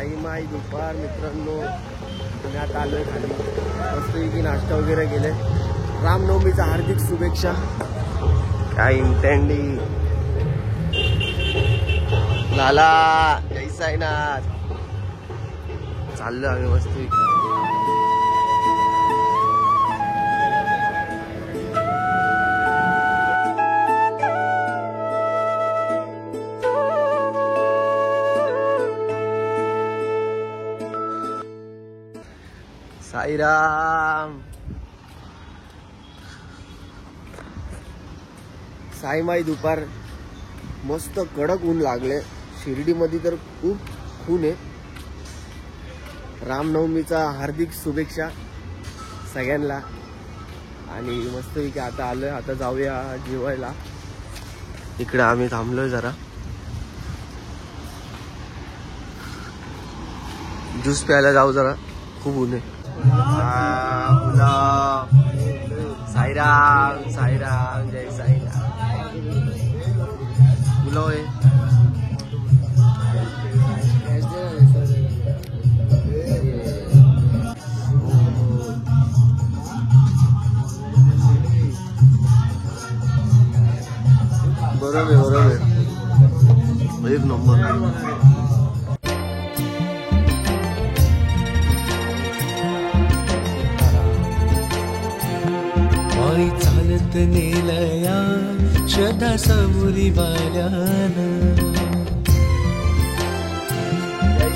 साईमाई दुपार मित्रांनो, पुण्यात आलोय खाली मस्तपैकी नाश्ता वगैरे केले. रामनवमीचा हार्दिक शुभेच्छा. काय इंटेंडी लाला जय साईनाथ. चाललो आम्ही मस्तपैकी. साईराम. साईमाई दुपार मस्त कडक ऊन लागले. शिर्डीमध्ये तर खूप ऊन आहे. रामनवमीचा हार्दिक शुभेच्छा सगळ्यांना. आणि मस्तपैकी आता आलोय, आता जाऊया जेवायला. इकडे आम्ही थांबलोय जरा, ज्यूस प्यायला जाऊ जरा, खूप ऊन आहे. साईराम साईराम जय साईराम. मुलं बरोबर बरोबर, एक नंबर. पायी चालत नेलया श्रद्धा सबुरी वाल्यानं,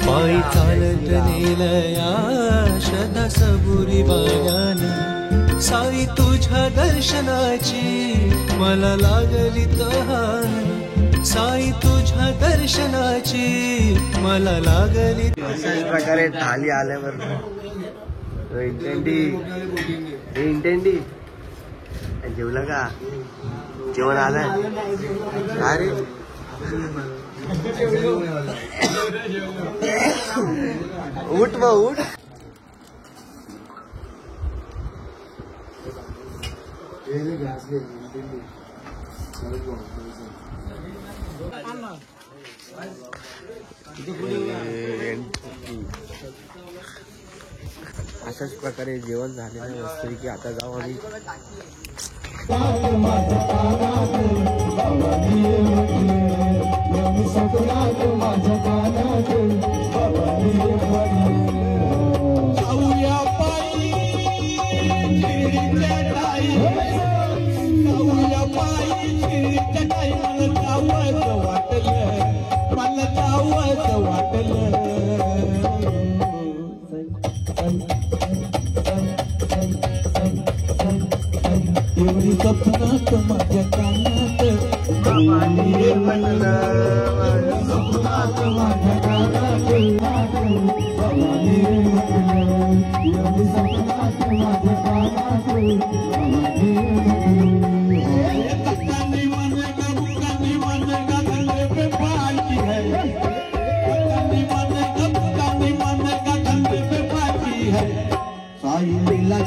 पायी चालत नेलया श्रद्धा सबुरी वाल्यानं. साई तुझ्या दर्शनाची मला लागली तहान, साई तुझ्या दर्शनाची मला लागली. अशाच प्रकारे थाली आल्यावर इंटेंडी इंटेंडी जेवला का? जेवण आलं? अरे उठ मग उठ. अशाच प्रकारे जेवण झालेलं असतं की आता जाऊ आम्ही. सपनात माझ्या कानात सपनात माझ्या कानात सपनात माझ्या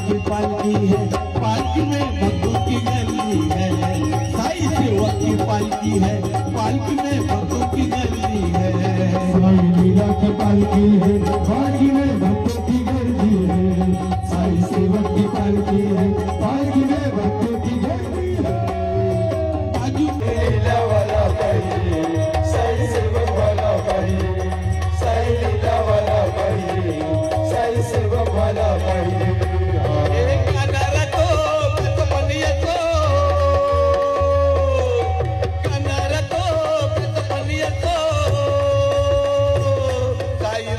की पालकी है, पालकी में भक्तों की गली है. साई सेवा की पालकी है, पालकी में भक्तों की गली है. साई लीला की पालकी है, पालकी में भक्तों की गली है. साई सेवा की पालकी है, पालकी में भक्तों की गली है. बाजू लीला वाला भाई, साई सेवा वाला भाई, साई लीला वाला भाई, साई सेवा वाला भाई.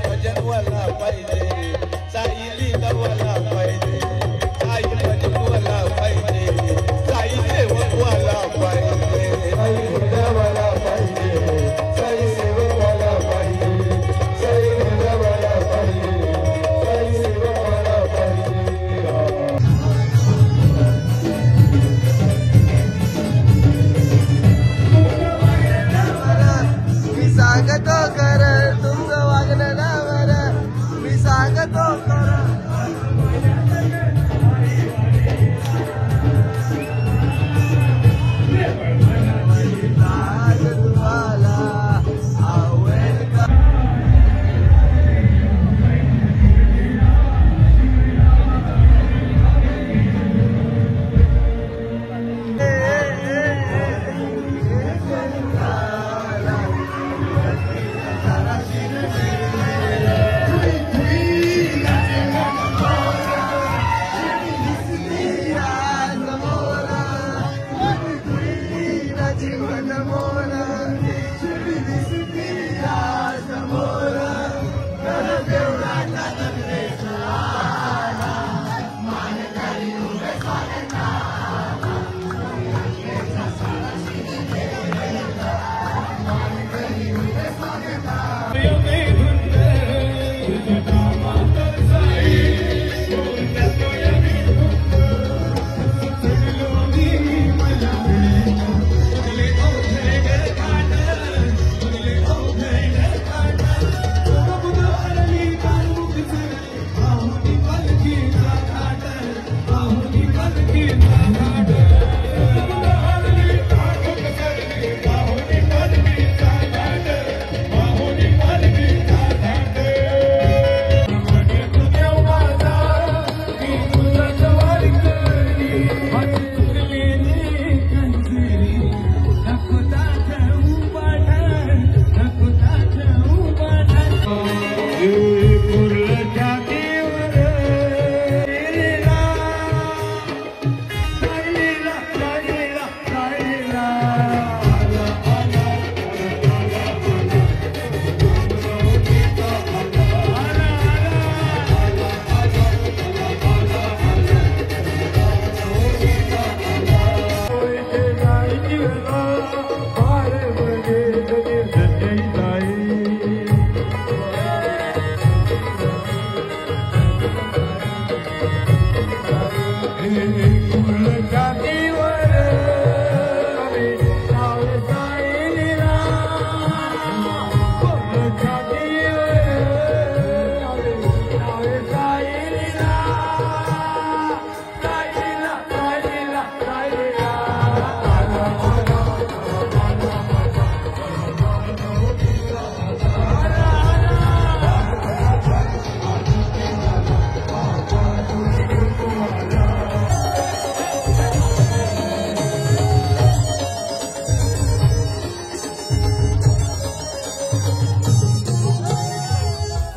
भजन वाला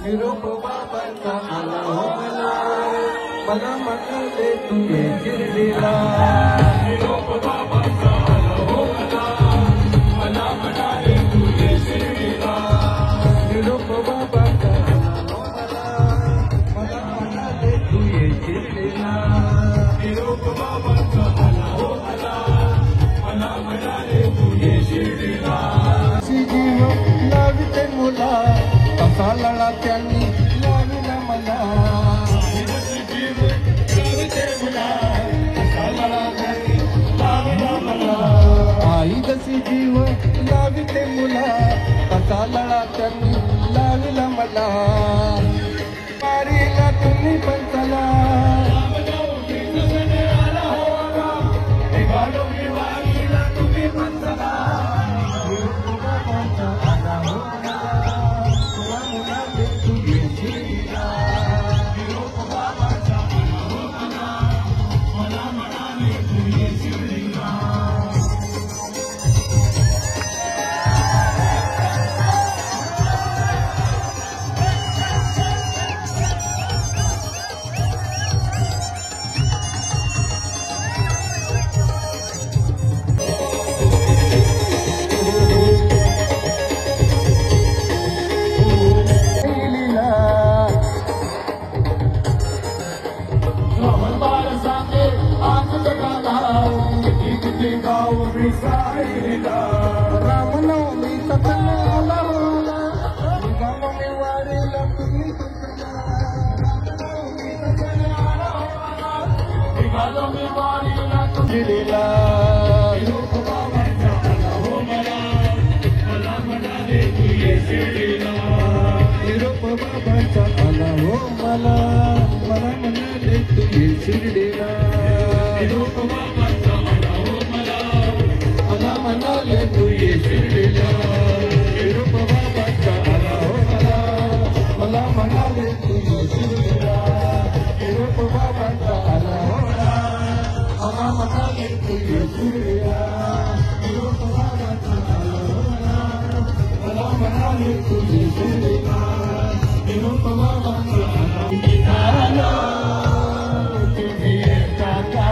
निरोप बाबांचा आला हो मला, मला म्हणाले तू ये शिर्डीला. निरोप बाबांचा आला हो मला, मला म्हणाले तू ये शिर्डीला. निरोप बाबांचा आला हो मला, मला म्हणाले तू ये शिर्डीला. निरोप बाबांचा आला हो मला, मला म्हणाले तू ये शिर्डीला. जीव लाविते मुला, तसा लढा त्यांनी लाविला मला. जीव लाविते मुला, तसा लढा त्यांनी लाविला मला. आई जशी जीव लाविते मुला, तसा लढा त्यांनी लाविला मला. पारीला तुम्ही पण चला, तुम्ही पण चला. रामनवमी सतन आला होला, निघालो वारीला तुम्ही निघालो वारीला तुझीला. निरोप बाबांचा आला हो मला, मला म्हणाले तू ये शिर्डीला. निरोप बाबांचा आला हो मला, मला म्हणाले तू ये शिर्डीला. निरोप बाबांचा आला हो मला, मला म्हणाले तू ये शिर्डीला. निरोप बाबांचा आला हो मला, मला म्हणाले तू ये शिर्डीला. निरोप बाबांचा आला हो मला, मला म्हणाले तू ये शिर्डीला. निरोप बाबांचा आला हो मला, मला म्हणाले तू ये शिर्डीला. निरोप बाबांचा आला तुम्ही येता का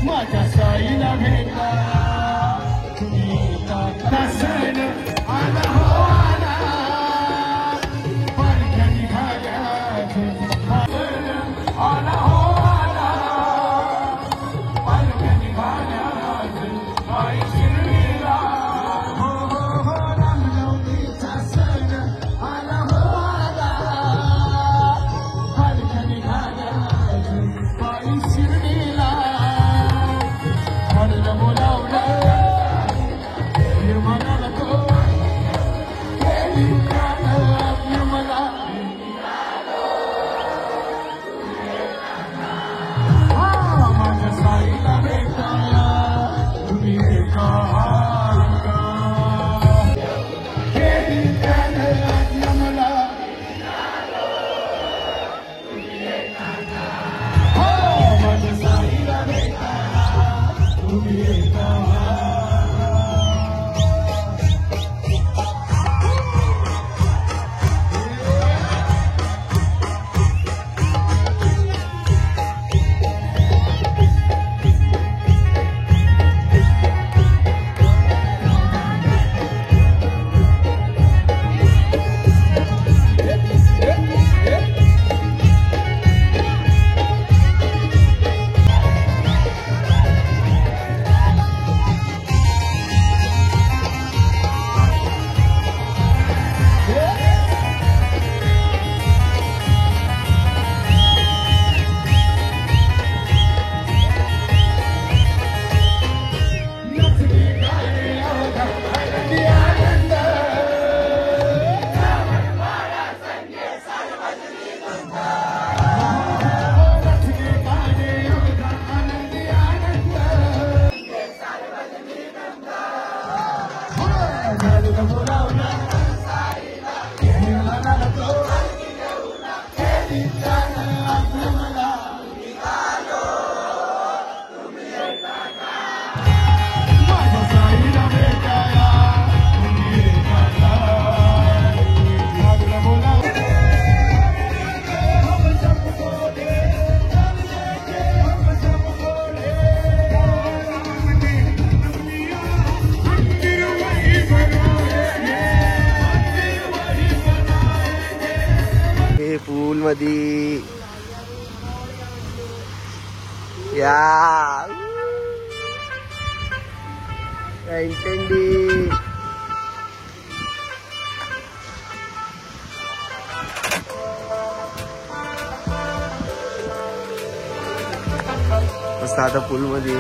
माझ्या साईला भेटा. सण आला हो आला, पालख्या निघाल्या. सण आला हो आला, पालख्या निघाल्या. आई शिर्डीला हो हो हो, रामनवमीचा सण आला हो आला, पालख्या निघाल्या. आई शिर्डीला म्हणलं बोलावलं निर्मला को केली निर्मला. माझ्या साईला भेटाया तुम्ही एका केली निर्मला. माझ्या साईला भेटाया तुम्ही एका. मध्ये या इंटेंडी मस्त आता पूल मध्ये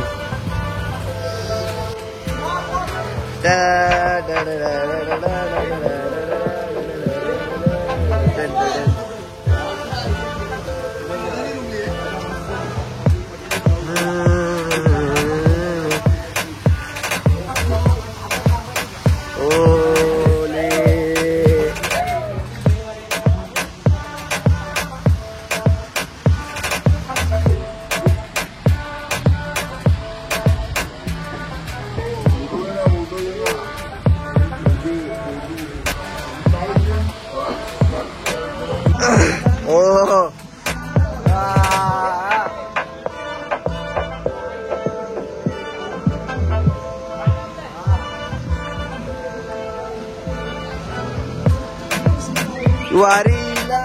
वारीला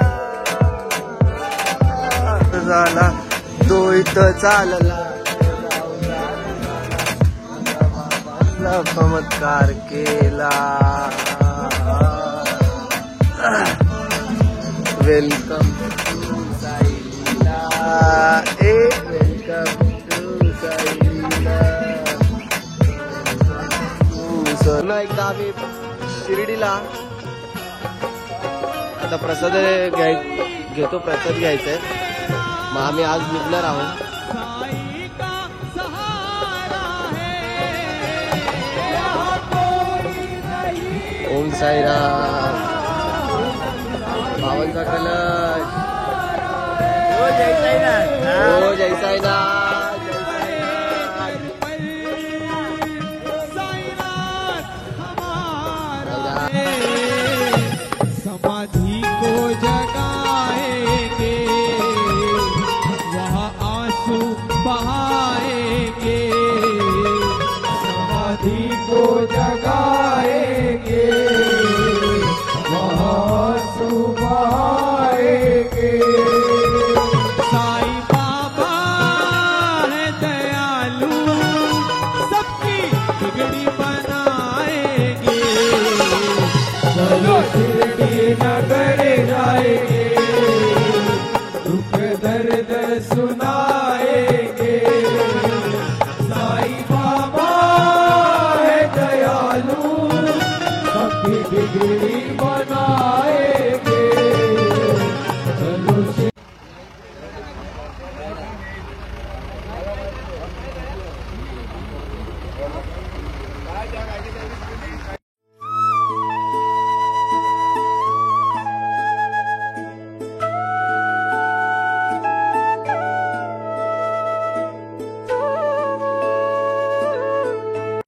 झाला तो इथं चालला चमत्कार केला वेलकम टू साईला वेलकम टू साईला पुन्हा एकदा आम्ही शिर्डीला आता प्रसाद घेतो प्रसाद घ्यायचंय मग आम्ही आज निघणार आहोत ओम साईराम बाबांचा कलश जय साईनाथ जय साईनाथ समाधि को जगाएंगे वहाँ आंसू बहाएंगे समाधि को जगाएंगे वहाँ आंसू बहाएंगे साईं बाबा है दयालु सबकी बिगड़ी बनाएंगे चलो नगर जाएंगे दुख दर्द सुनाएंगे साईं बाबा है दयालु सबकी बिगड़ी